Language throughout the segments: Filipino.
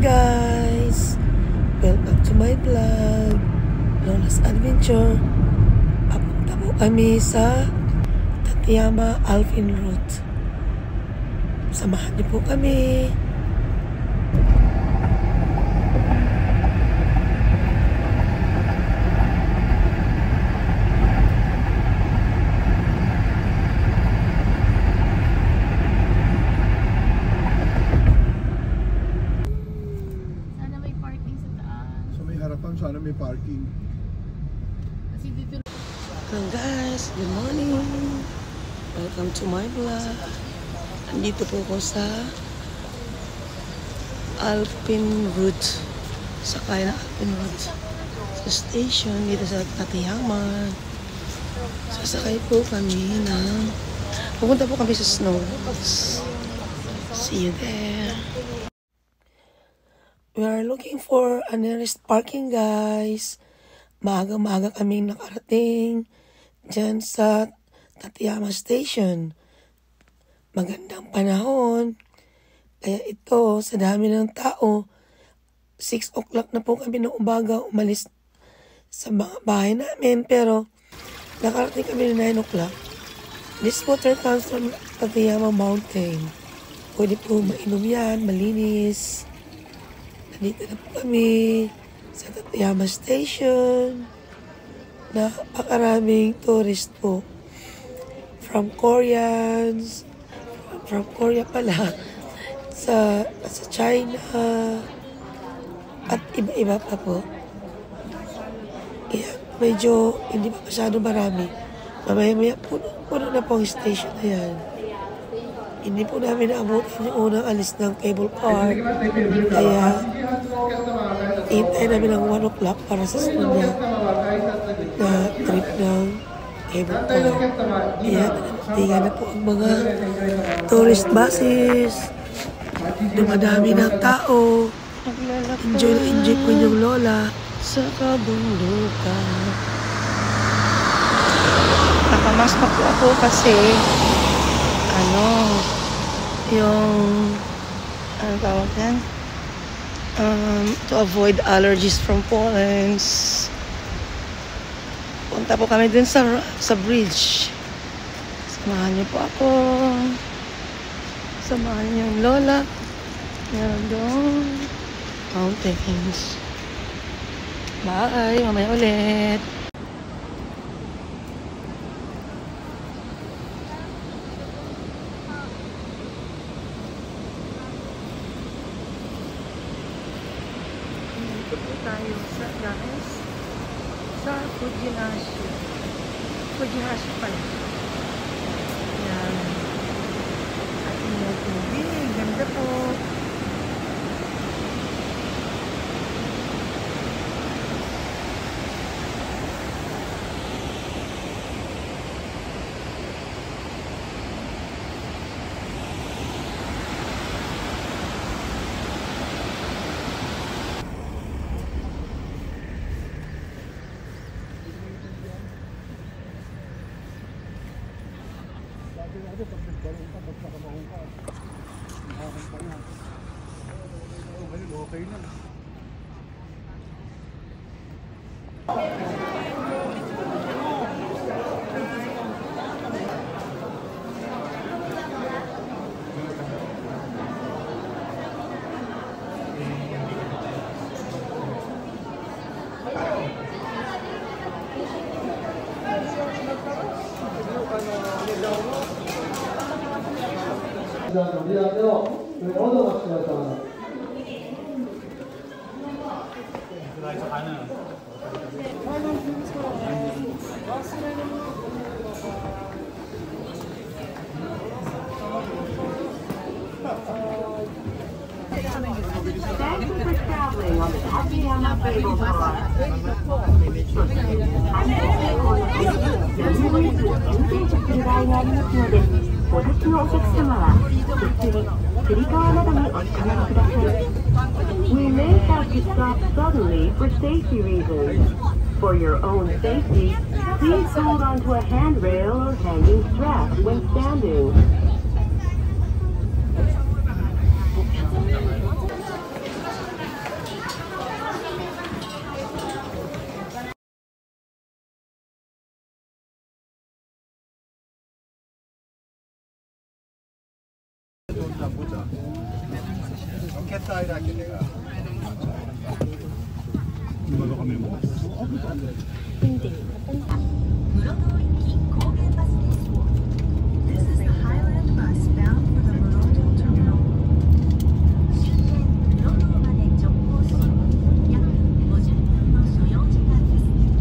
Guys, welcome to my vlog, Lola's Adventure. Papunta po kami sa Tateyama Alpine Route. Samahan niyo po kami. Sana may parking. Hello guys, good morning. Welcome to my vlog. Andito po ako sa Alpine Route. Sakay na Alpine Route sa station dito sa Tateyama. Sasakay po kami ng pupunta po kami sa Snowballs. See you there. We are looking for a nearest parking, guys. Maaga-maaga kaming nakarating dyan sa Tateyama Station. Magandang panahon. Kaya ito, sa dami ng tao, 6 o'clock na po kami ng umaga umalis sa mga bahay namin. Pero nakarating kami ng 9 o'clock. This water comes from Tateyama Mountain. Pwede po mainom yan, malinis. Dito na po kami sa Tateyama Station. Napakaraming tourist po. From Koreans, from Korea pala, sa China, at iba-iba pa po. Kaya medyo hindi pa masyado marami. Mamaya-maya puno na po ang station na yan. Hindi po namin naabutan yung unang alis ng cable car. Kaya, hintay namin ng 1 o'clock para sa sunod na trip ng cable car. Kaya, natiga na po ang mga tourist buses. Dumadami ng tao. Enjoy na enjoy po yung lola sa kabundukan. Nakamask pa po ako kasi yung tawag yan? To avoid allergies from pollens. Punta po kami dun sa bridge. Samahan niyo po ako. Samahan niyo yung lola. Meron doon mountains. Bye! Mamaya ulit. Tayo sa guys sa Fujihashi pala. Yan. Ating mga tubig. Ganda po. Okay na. Thank you for traveling on the Tateyama Cable Car. お立ちのお客様は、別につり革などにお使いください。We may have to stop suddenly for safety reasons. For your own safety, please hold onto a handrail or hanging strap when standing. ganda. Di ba kami mo? Hindi. This is the Highland bus bound for the Murodo Terminal.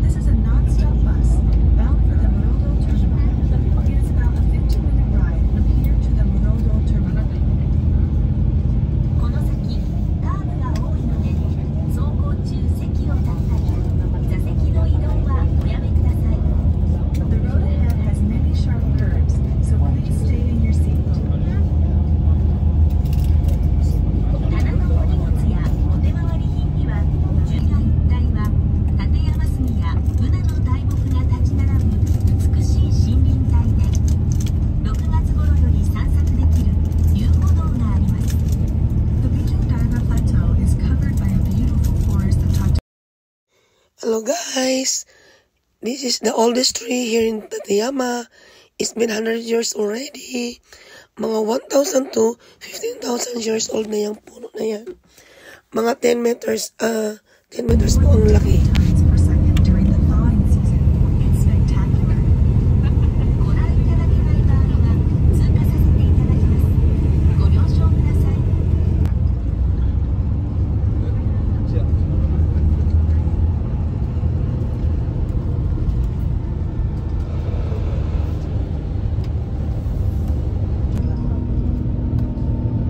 This is a non-stop bus bound for the Murodo Terminal. It is about a 15-minute ride from here to the Murodo Terminal. この先、カーブが多いので、走行中席を立ったり、座席の移動はおやめください。The road ahead has many sharp curves, so please stay in your seat. 棚のお荷物やお手回り品には、巡回一帯は立山杉やブナの大木が立ち並ぶ美しい森林帯で、6月頃より散策できる遊歩道があります。The Bijong Daiga Plateau is covered by a beautiful forest of tatama. Hello guys, this is the oldest tree here in Tateyama. It's been 100 years already. Mga 1,000 to 15,000 years old na yung puno na yan. Mga 10 meters po ang laki. Times per second during the thawing season. It's spectacular. ご覧いただけない場合は通過させていただきます。ご了承ください。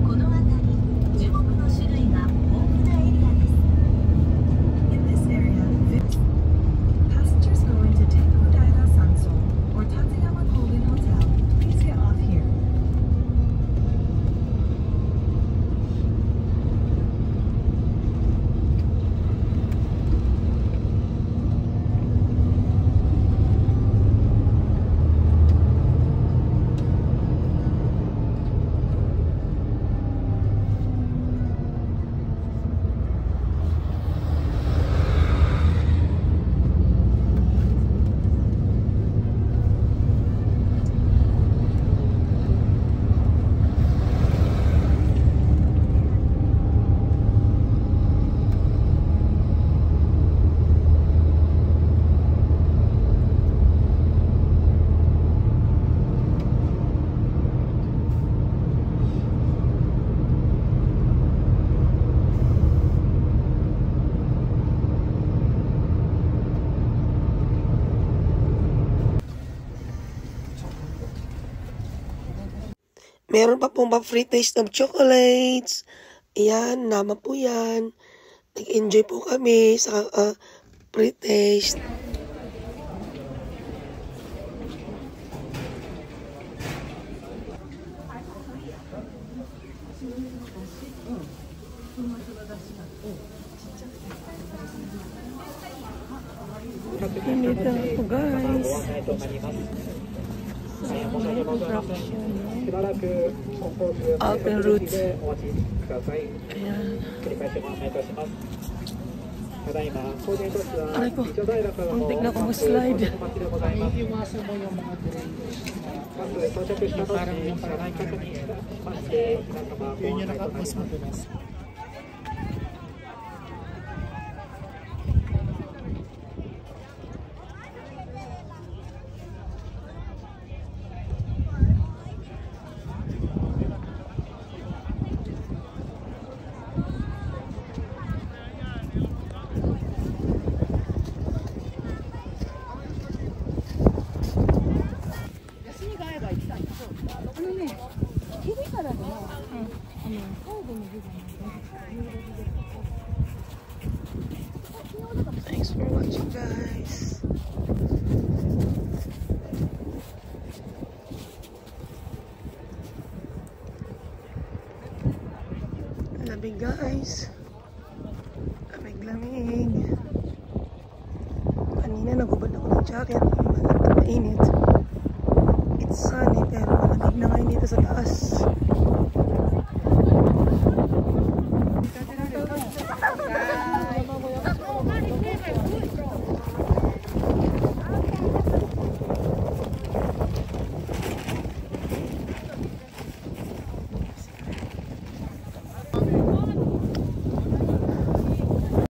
この辺り、樹木の種類が豊富なエリアです。In this area, passengers going to Tenko-Daiga Sanso or Tateyama Golden Hotel, please get off here. Meron pa pong free taste of chocolates. Ayan, nama po yan. Nag-enjoy po kami sa free taste. Nandito ako guys. Alpen route. Ayan. Aray ko, muntik na ako mag-slide. Yun yung mas matulas. Thanks for watching guys. Lamig guys. Lamig. Kanina nagubad ako ng jacket. Mainit. It's sunny pero malamig na ngayon dito sa taas.